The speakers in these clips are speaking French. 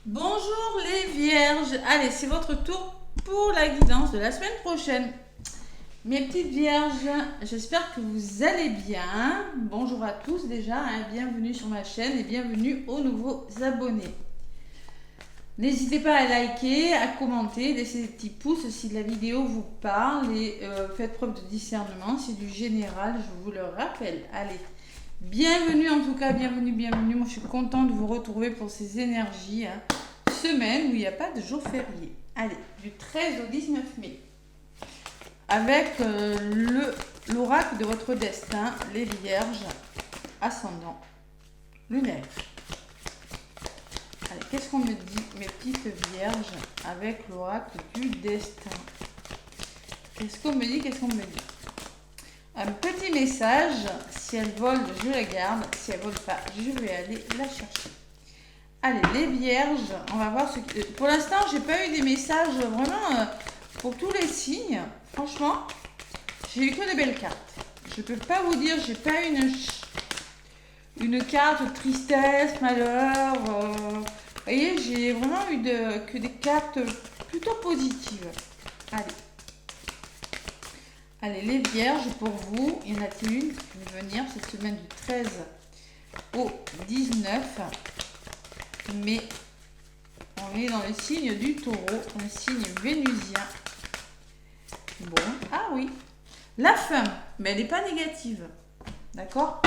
Bonjour les vierges. Allez, c'est votre tour pour la guidance de la semaine prochaine. Mes petites vierges, j'espère que vous allez bien. Bonjour à tous déjà, bienvenue sur ma chaîne et bienvenue aux nouveaux abonnés. N'hésitez pas à liker, à commenter, laisser des petits pouces si la vidéo vous parle et faites preuve de discernement, c'est du général, je vous le rappelle. Allez, bienvenue en tout cas, bienvenue. Moi je suis contente de vous retrouver pour ces énergies. Semaine où il n'y a pas de jour férié. Allez, du 13 au 19 mai. Avec l'oracle de votre destin, les vierges, ascendant, lunaire. Allez, qu'est-ce qu'on me dit, mes petites vierges, avec l'oracle du destin? Qu'est-ce qu'on me dit? Un petit message, si elle vole, je la garde. Si elle vole pas, je vais aller la chercher. Allez, les vierges, on va voir ce que... Pour l'instant, j'ai pas eu des messages vraiment pour tous les signes. Franchement, j'ai eu que de belles cartes. Je peux pas vous dire, j'ai pas eu une carte tristesse, malheur. Vous voyez, j'ai vraiment eu que des cartes plutôt positives. Allez, les vierges, pour vous, il y en a-t-il une qui va venir cette semaine du 13 au 19 mai. On est dans le signe du taureau, un signe vénusien. Bon, ah oui. La fin, mais elle n'est pas négative. D'accord?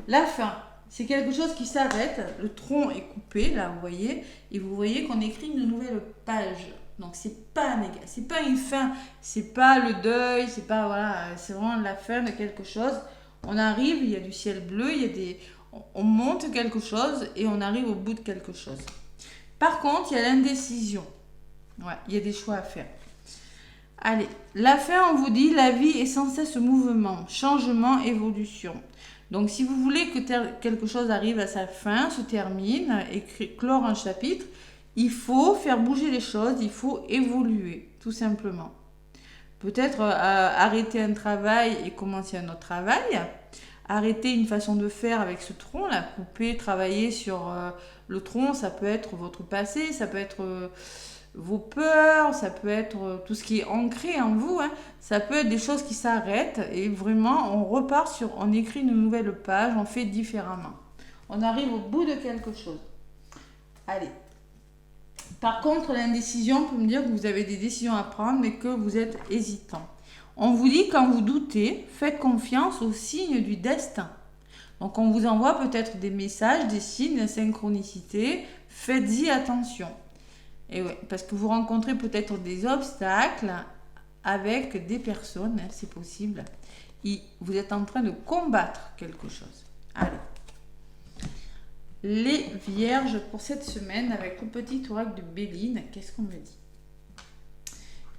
La fin, c'est quelque chose qui s'arrête. Le tronc est coupé, là, vous voyez. Et vous voyez qu'on écrit une nouvelle page. Donc, c'est pas négatif. C'est pas une fin. C'est pas le deuil. C'est pas, voilà. C'est vraiment la fin de quelque chose. On arrive, il y a du ciel bleu, il y a des... On monte quelque chose et on arrive au bout de quelque chose. Par contre, il y a l'indécision. Ouais, il y a des choix à faire. Allez, la fin, on vous dit, la vie est sans cesse mouvement, changement, évolution. Donc, si vous voulez que quelque chose arrive à sa fin, se termine et clore un chapitre, il faut faire bouger les choses, il faut évoluer, tout simplement. Peut-être arrêter un travail et commencer un autre travail. Arrêter une façon de faire avec ce tronc, là, couper, travailler sur le tronc, ça peut être votre passé, ça peut être vos peurs, ça peut être tout ce qui est ancré en vous, ça peut être des choses qui s'arrêtent et vraiment on repart on écrit une nouvelle page, on fait différemment. On arrive au bout de quelque chose. Allez. Par contre, l'indécision peut me dire que vous avez des décisions à prendre mais que vous êtes hésitant. On vous dit, quand vous doutez, faites confiance aux signes du destin. Donc, on vous envoie peut-être des messages, des signes, des synchronicités. Faites-y attention. Et ouais, parce que vous rencontrez peut-être des obstacles avec des personnes, c'est possible. Vous êtes en train de combattre quelque chose. Allez. Les vierges pour cette semaine avec le petit oracle de Béline, qu'est-ce qu'on me dit?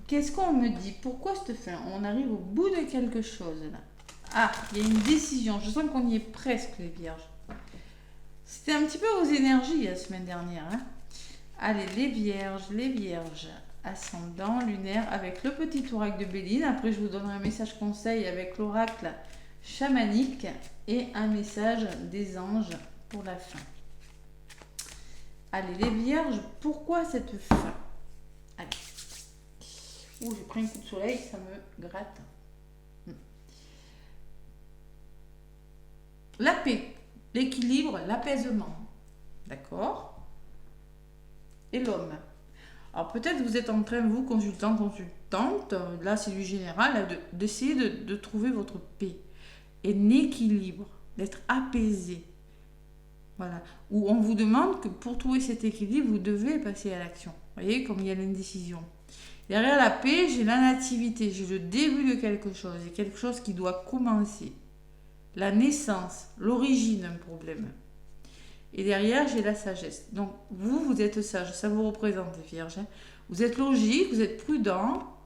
Qu'est-ce qu'on me dit? Pourquoi cette fin? On arrive au bout de quelque chose là. Ah, il y a une décision. Je sens qu'on y est presque, les vierges. C'était un petit peu vos énergies la semaine dernière. Allez, les vierges. Ascendant, lunaire, avec le petit oracle de Béline. Après, je vous donnerai un message conseil avec l'oracle chamanique et un message des anges pour la fin. Allez, les vierges, pourquoi cette fin? Allez. Ouh, j'ai pris un coup de soleil, ça me gratte. La paix, l'équilibre, l'apaisement. D'accord? Et l'homme. Alors peut-être vous êtes en train, vous, consultante, là c'est du général, d'essayer de trouver votre paix. Et l'équilibre, d'être apaisé. Voilà. Où on vous demande que pour trouver cet équilibre, vous devez passer à l'action. Vous voyez, comme il y a l'indécision. Derrière la paix, j'ai la nativité, j'ai le début de quelque chose, j'ai quelque chose qui doit commencer. La naissance, l'origine d'un problème. Et derrière, j'ai la sagesse. Donc, vous êtes sage, ça vous représente, les vierges. Vous êtes logique, vous êtes prudent,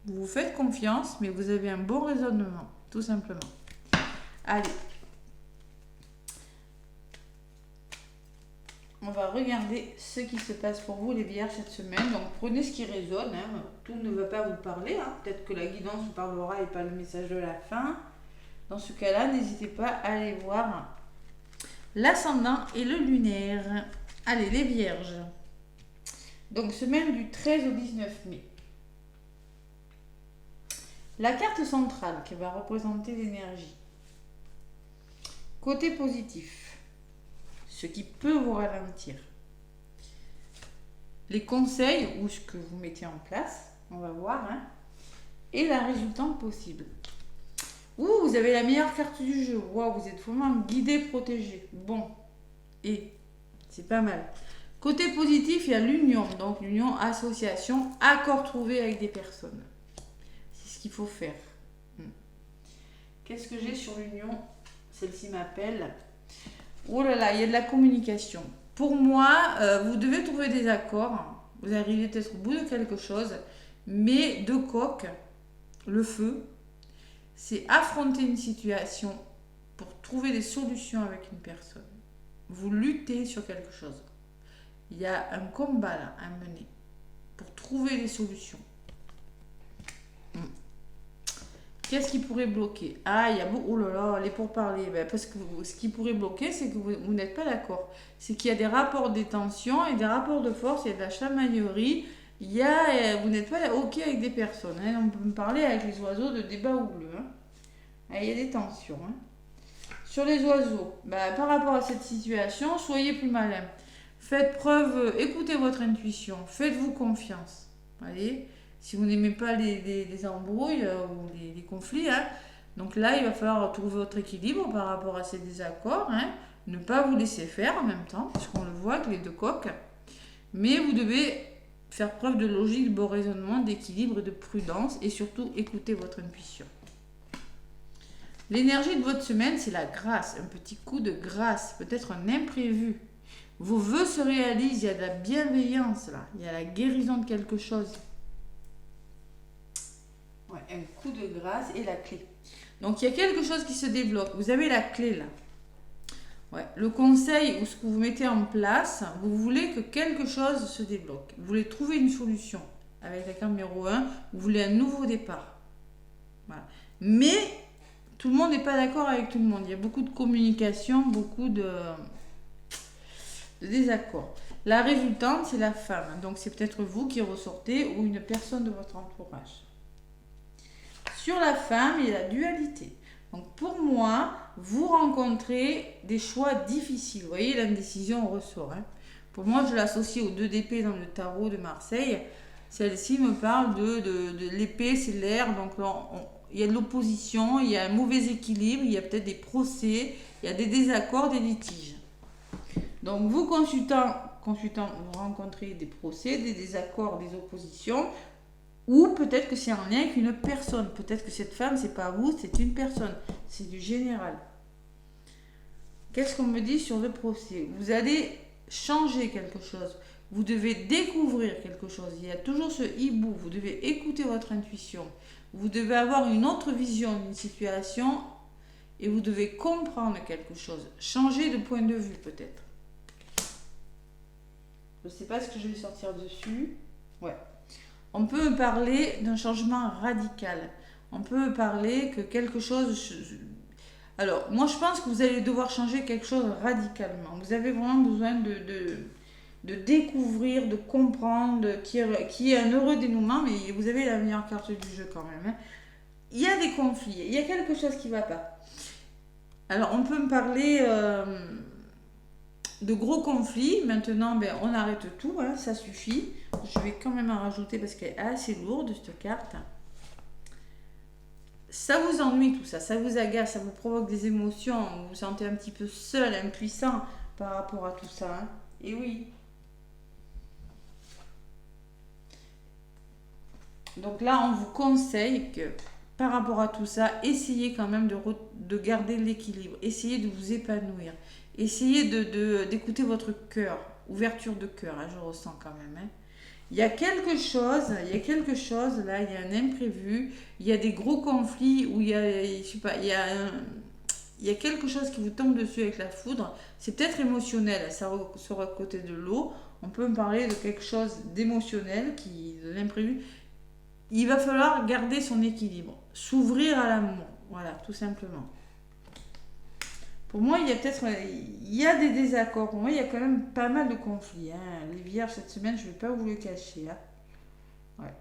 vous vous faites confiance, mais vous avez un bon raisonnement, tout simplement. Allez. On va regarder ce qui se passe pour vous, les vierges, cette semaine. Donc, prenez ce qui résonne. Tout ne va pas vous parler. Peut-être que la guidance vous parlera et pas le message de la fin. Dans ce cas-là, n'hésitez pas à aller voir l'ascendant et le lunaire. Allez, les vierges. Donc, semaine du 13 au 19 mai. La carte centrale qui va représenter l'énergie. Côté positif, ce qui peut vous ralentir. Les conseils ou ce que vous mettez en place, on va voir, hein, et la résultante possible. Ouh, vous avez la meilleure carte du jeu. Waouh, vous êtes vraiment guidé, protégé. Bon, et c'est pas mal. Côté positif, il y a l'union. Donc, l'union, association, accord trouvé avec des personnes. C'est ce qu'il faut faire. Qu'est-ce que j'ai sur l'union? Celle-ci m'appelle. Oh là là, il y a de la communication. Pour moi, vous devez trouver des accords. Vous arrivez peut-être au bout de quelque chose. Mais de coq, le feu, c'est affronter une situation pour trouver des solutions avec une personne. Vous luttez sur quelque chose. Il y a un combat là à mener pour trouver des solutions. Qu'est-ce qui pourrait bloquer? Ah, il y a beaucoup. Oh là là, les pourparlers. Ben, parce que ce qui pourrait bloquer, c'est que vous n'êtes pas d'accord. C'est qu'il y a des rapports de tension et des rapports de force, il y a de la chamaillerie. Vous n'êtes pas OK avec des personnes. Hein. On peut me parler avec les oiseaux de débat houleux. Hein. Ah, il y a des tensions. Hein. Sur les oiseaux, ben, par rapport à cette situation, soyez plus malin. Faites preuve, écoutez votre intuition. Faites-vous confiance. Voyez? Si vous n'aimez pas les embrouilles ou les conflits, hein, donc là, il va falloir trouver votre équilibre par rapport à ces désaccords. Hein, ne pas vous laisser faire en même temps, parce qu'on le voit avec les deux coqs. Mais vous devez faire preuve de logique, de bon raisonnement, d'équilibre et de prudence. Et surtout, écouter votre intuition. L'énergie de votre semaine, c'est la grâce. Un petit coup de grâce, peut-être un imprévu. Vos vœux se réalisent, il y a de la bienveillance là. Il y a la guérison de quelque chose. Ouais, un coup de grâce et la clé. Donc, il y a quelque chose qui se débloque. Vous avez la clé là. Ouais, le conseil ou ce que vous mettez en place, vous voulez que quelque chose se débloque. Vous voulez trouver une solution. Avec la carte numéro 1, vous voulez un nouveau départ. Voilà. Mais, tout le monde n'est pas d'accord avec tout le monde. Il y a beaucoup de communication, beaucoup de désaccords. La résultante, c'est la femme. Donc, c'est peut-être vous qui ressortez ou une personne de votre entourage. Sur la femme, il y a la dualité. Donc pour moi, vous rencontrez des choix difficiles. Vous voyez, l'indécision ressort. Hein. Pour moi, je l'associe aux 2 d'épée dans le tarot de Marseille. Celle-ci me parle de l'épée, c'est l'air. Donc il y a de l'opposition, il y a un mauvais équilibre, il y a peut-être des procès, il y a des désaccords, des litiges. Donc vous, consultant, vous rencontrez des procès, des désaccords, des oppositions. Ou peut-être que c'est en lien avec une personne. Peut-être que cette femme, c'est pas vous, c'est une personne. C'est du général. Qu'est-ce qu'on me dit sur le procès? Vous allez changer quelque chose. Vous devez découvrir quelque chose. Il y a toujours ce hibou. Vous devez écouter votre intuition. Vous devez avoir une autre vision d'une situation et vous devez comprendre quelque chose. Changer de point de vue peut-être. Je ne sais pas ce que je vais sortir dessus. Ouais. On peut parler d'un changement radical. On peut parler que quelque chose... Alors, moi, je pense que vous allez devoir changer quelque chose radicalement. Vous avez vraiment besoin de découvrir, de comprendre, qui est un heureux dénouement, mais vous avez la meilleure carte du jeu quand même. Hein. Il y a des conflits, il y a quelque chose qui ne va pas. Alors, on peut me parler... de gros conflits. Maintenant, on arrête tout, hein, ça suffit. Je vais quand même en rajouter parce qu'elle est assez lourde, cette carte. Ça vous ennuie tout ça, ça vous agace, ça vous provoque des émotions, vous vous sentez un petit peu seul, impuissant par rapport à tout ça. Hein. Et oui. Donc là, on vous conseille que par rapport à tout ça, essayez quand même de garder l'équilibre, essayez de vous épanouir. Essayez d'écouter votre cœur, ouverture de cœur, hein, je ressens quand même. Hein. Il y a quelque chose là, il y a un imprévu, il y a des gros conflits où il y a quelque chose qui vous tombe dessus avec la foudre. C'est peut-être émotionnel, ça sera à côté de l'eau. On peut me parler de quelque chose d'émotionnel, de l'imprévu. Il va falloir garder son équilibre, s'ouvrir à l'amour, voilà, tout simplement. Pour moi, il y a peut-être des désaccords. Pour moi, il y a quand même pas mal de conflits. Hein. Les vierges, cette semaine, je ne vais pas vous le cacher. Hein. Ouais.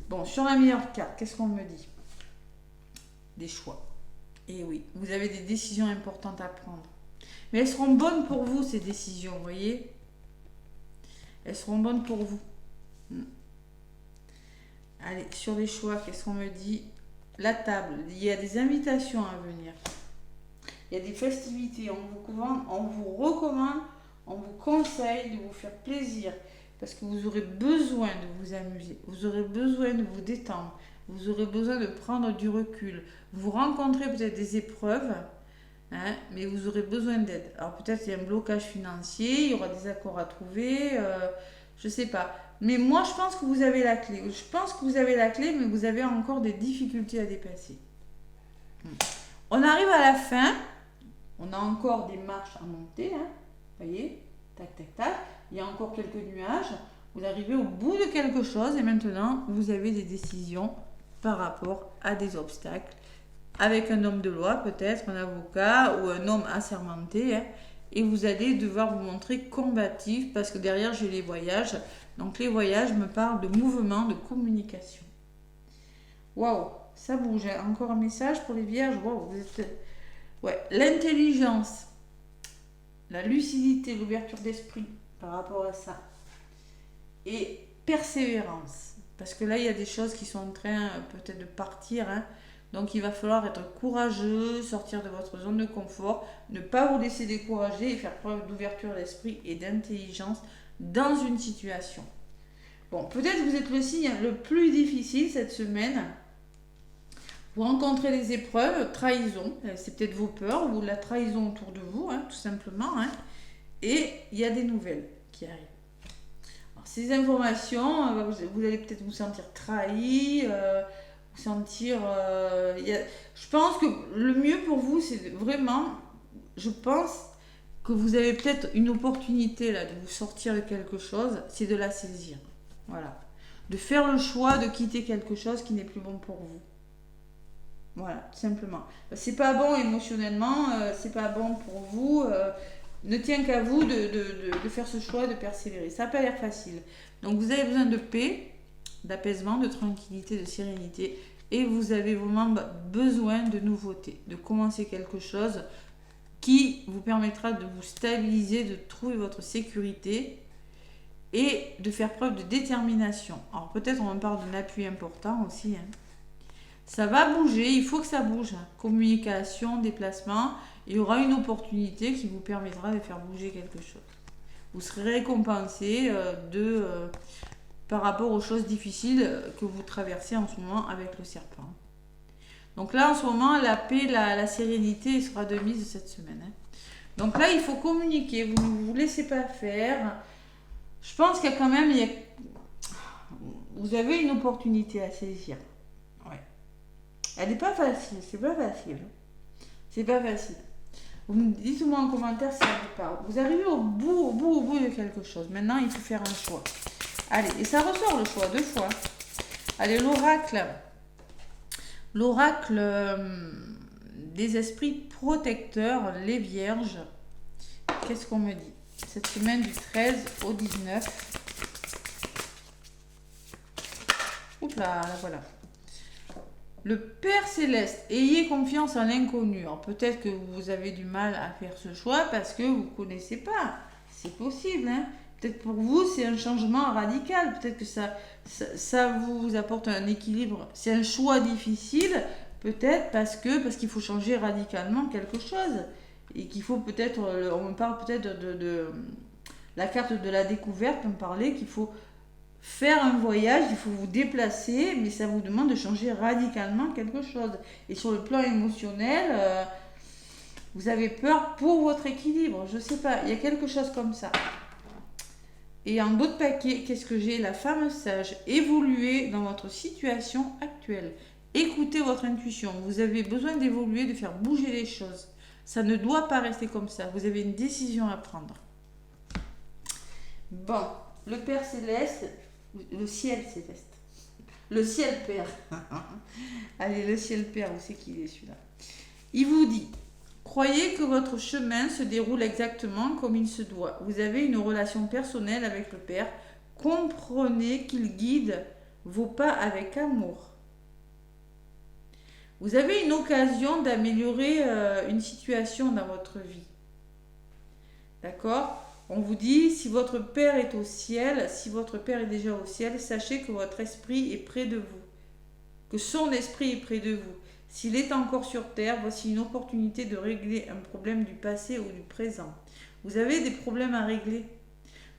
Bon, sur la meilleure carte, qu'est-ce qu'on me dit? Des choix. Et oui, vous avez des décisions importantes à prendre. Mais elles seront bonnes pour vous, ces décisions, vous voyez? Elles seront bonnes pour vous. Allez, sur les choix, qu'est-ce qu'on me dit? La table, il y a des invitations à venir. Il y a des festivités, on vous recommande, on vous conseille de vous faire plaisir. Parce que vous aurez besoin de vous amuser, vous aurez besoin de vous détendre, vous aurez besoin de prendre du recul. Vous rencontrez peut-être des épreuves, hein, mais vous aurez besoin d'aide. Alors peut-être il y a un blocage financier, il y aura des accords à trouver, je ne sais pas. Mais moi je pense que vous avez la clé. Je pense que vous avez la clé, mais vous avez encore des difficultés à dépasser. On arrive à la fin, on a encore des marches à monter, hein, vous voyez, tac tac tac. Il y a encore quelques nuages. Vous arrivez au bout de quelque chose et maintenant vous avez des décisions par rapport à des obstacles. Avec un homme de loi, peut-être un avocat ou un homme assermenté. Hein, et vous allez devoir vous montrer combatif parce que derrière j'ai les voyages. Donc les voyages me parlent de mouvement, de communication. Waouh, ça bouge. Hein. Encore un message pour les vierges. Waouh, vous êtes... Ouais, l'intelligence, la lucidité, l'ouverture d'esprit par rapport à ça. Et persévérance. Parce que là, il y a des choses qui sont en train peut-être de partir. Hein. Donc, il va falloir être courageux, sortir de votre zone de confort, ne pas vous laisser décourager et faire preuve d'ouverture d'esprit et d'intelligence dans une situation. Bon, peut-être que vous êtes le signe le plus difficile cette semaine. Vous rencontrez des épreuves, trahison, c'est peut-être vos peurs ou la trahison autour de vous, hein, tout simplement. Hein. Et il y a des nouvelles qui arrivent. Alors, ces informations, vous allez peut-être vous sentir trahi, vous sentir... Je pense que le mieux pour vous, c'est vraiment, je pense que vous avez peut-être une opportunité là de vous sortir de quelque chose, c'est de la saisir. Voilà. De faire le choix de quitter quelque chose qui n'est plus bon pour vous. Voilà, tout simplement. C'est pas bon émotionnellement, c'est pas bon pour vous. Ne tient qu'à vous de faire ce choix, de persévérer. Ça n'a pas l'air facile. Donc vous avez besoin de paix, d'apaisement, de tranquillité, de sérénité. Et vous avez vraiment besoin de nouveautés, de commencer quelque chose qui vous permettra de vous stabiliser, de trouver votre sécurité et de faire preuve de détermination. Alors peut-être on parle d'un appui important aussi. Hein. Ça va bouger, il faut que ça bouge. Communication, déplacement, il y aura une opportunité qui vous permettra de faire bouger quelque chose. Vous serez récompensé par rapport aux choses difficiles que vous traversez en ce moment avec le serpent. Donc là, en ce moment, la paix, la sérénité sera de mise cette semaine. Hein. Donc là, il faut communiquer, vous ne vous laissez pas faire. Je pense qu'il y a quand même... Vous avez une opportunité à saisir. Ouais. Elle n'est pas facile, c'est pas facile. C'est pas facile. Dites-moi en commentaire si ça vous parle. Vous arrivez au bout de quelque chose. Maintenant, il faut faire un choix. Allez, et ça ressort le choix, 2 fois. Allez, l'oracle. L'oracle des esprits protecteurs, les vierges. Qu'est-ce qu'on me dit? Cette semaine du 13 au 19. Oups là, voilà. Le Père Céleste, ayez confiance en l'inconnu. Alors peut-être que vous avez du mal à faire ce choix parce que vous ne connaissez pas. C'est possible, hein. Peut-être pour vous, c'est un changement radical. Peut-être que ça vous apporte un équilibre. C'est un choix difficile, peut-être parce qu'il faut changer radicalement quelque chose. Et qu'il faut peut-être, on me parle peut-être de la carte de la découverte, on me parlait qu'il faut faire un voyage, il faut vous déplacer, mais ça vous demande de changer radicalement quelque chose. Et sur le plan émotionnel, vous avez peur pour votre équilibre. Je sais pas, il y a quelque chose comme ça. Et en d'autres paquets, qu'est-ce que j'ai? La femme sage. Évoluer dans votre situation actuelle. Écoutez votre intuition. Vous avez besoin d'évoluer, de faire bouger les choses. Ça ne doit pas rester comme ça. Vous avez une décision à prendre. Bon, le Père Céleste, le ciel céleste. Le ciel Père. Allez, le ciel Père, où c'est qu'il est celui-là? Il vous dit, Croyez que votre chemin se déroule exactement comme il se doit. Vous avez une relation personnelle avec le Père. Comprenez qu'il guide vos pas avec amour. Vous avez une occasion d'améliorer une situation dans votre vie. D'accord? On vous dit, si votre Père est au ciel, si votre Père est déjà au ciel, sachez que votre esprit est près de vous. Que son esprit est près de vous. S'il est encore sur terre, voici une opportunité de régler un problème du passé ou du présent. Vous avez des problèmes à régler.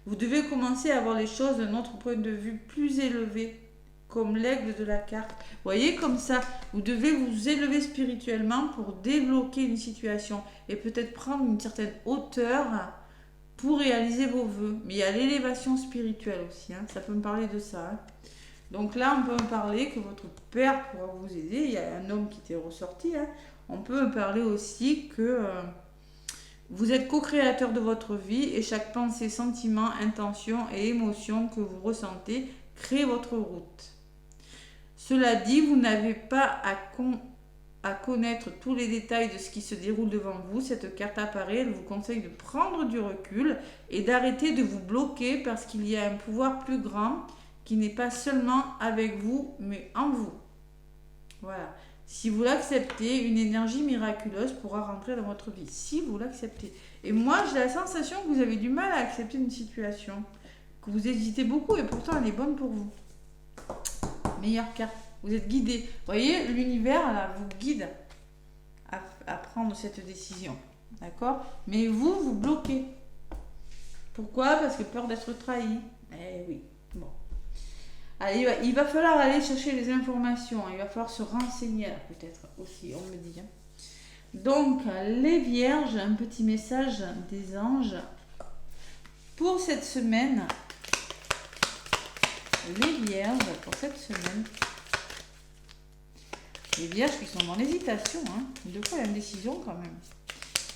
Vous devez commencer à voir les choses d'un autre point de vue plus élevé, comme l'aigle de la carte. Vous voyez, comme ça, vous devez vous élever spirituellement pour débloquer une situation et peut-être prendre une certaine hauteur pour réaliser vos vœux. Mais il y a l'élévation spirituelle aussi, hein. Ça peut me parler de ça, hein. Donc là, on peut me parler que votre Père pourra vous aider. Il y a un homme qui était ressorti, hein. On peut me parler aussi que vous êtes co-créateur de votre vie et chaque pensée, sentiment, intention et émotion que vous ressentez crée votre route. Cela dit, vous n'avez pas à connaître tous les détails de ce qui se déroule devant vous. Cette carte apparaît, elle vous conseille de prendre du recul et d'arrêter de vous bloquer parce qu'il y a un pouvoir plus grand qui n'est pas seulement avec vous, mais en vous. Voilà. Si vous l'acceptez, une énergie miraculeuse pourra rentrer dans votre vie. Si vous l'acceptez. Et moi, j'ai la sensation que vous avez du mal à accepter une situation. Que vous hésitez beaucoup et pourtant elle est bonne pour vous. Meilleure carte. Vous êtes guidé. Vous voyez, l'univers, là, vous guide à prendre cette décision. D'accord? Mais vous, vous bloquez. Pourquoi? Parce que peur d'être trahi. Eh oui. Bon. Allez, il va falloir aller chercher les informations. Il va falloir se renseigner, peut-être aussi, on me dit. Donc, les vierges, un petit message des anges. Pour cette semaine, les vierges, pour cette semaine, les vierges qui sont dans l'hésitation, hein. De quoi l'indécision quand même.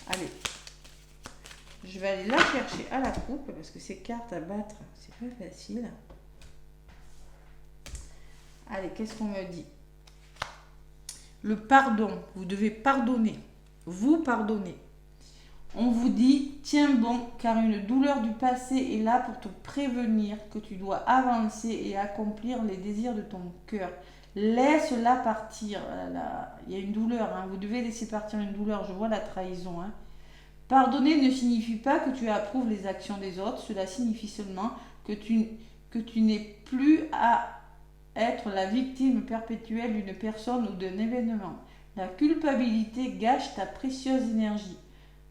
Allez, je vais aller la chercher à la coupe parce que ces cartes à battre, c'est pas facile. Allez, qu'est-ce qu'on me dit? Le pardon. Vous devez pardonner. Vous pardonnez. On vous dit, tiens bon, car une douleur du passé est là pour te prévenir que tu dois avancer et accomplir les désirs de ton cœur. Laisse-la partir. Là, il y a une douleur, hein. Vous devez laisser partir une douleur. Je vois la trahison, hein. Pardonner ne signifie pas que tu approuves les actions des autres. Cela signifie seulement que tu n'es plus à être la victime perpétuelle d'une personne ou d'un événement. La culpabilité gâche ta précieuse énergie.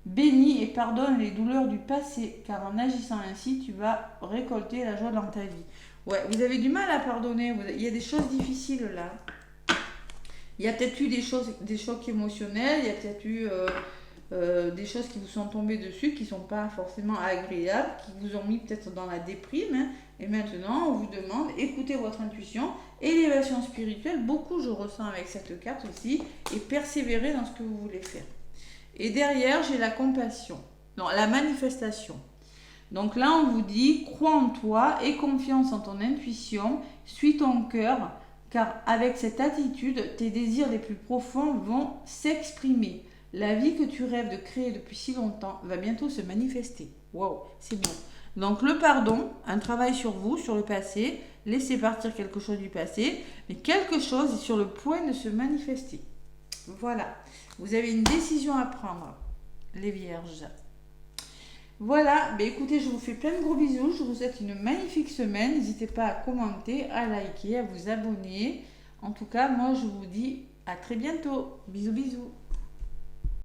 Bénis et pardonne les douleurs du passé, car en agissant ainsi, tu vas récolter la joie dans ta vie. Ouais, vous avez du mal à pardonner. Il y a des choses difficiles là. Il y a peut-être eu des chocs émotionnels. Il y a peut-être eu des choses qui vous sont tombées dessus, qui ne sont pas forcément agréables, qui vous ont mis peut-être dans la déprime, hein. Et maintenant, on vous demande, écoutez votre intuition, élévation spirituelle, beaucoup je ressens avec cette carte aussi, et persévérer dans ce que vous voulez faire. Et derrière, j'ai la compassion, non, la manifestation. Donc là, on vous dit, crois en toi, aie confiance en ton intuition, suis ton cœur, car avec cette attitude, tes désirs les plus profonds vont s'exprimer. La vie que tu rêves de créer depuis si longtemps va bientôt se manifester. Waouh, c'est bon. Donc le pardon, un travail sur vous, sur le passé, laissez partir quelque chose du passé, mais quelque chose est sur le point de se manifester. Voilà, vous avez une décision à prendre, les vierges. Voilà, ben écoutez, je vous fais plein de gros bisous, je vous souhaite une magnifique semaine. N'hésitez pas à commenter, à liker, à vous abonner. En tout cas, moi je vous dis à très bientôt. Bisous, bisous.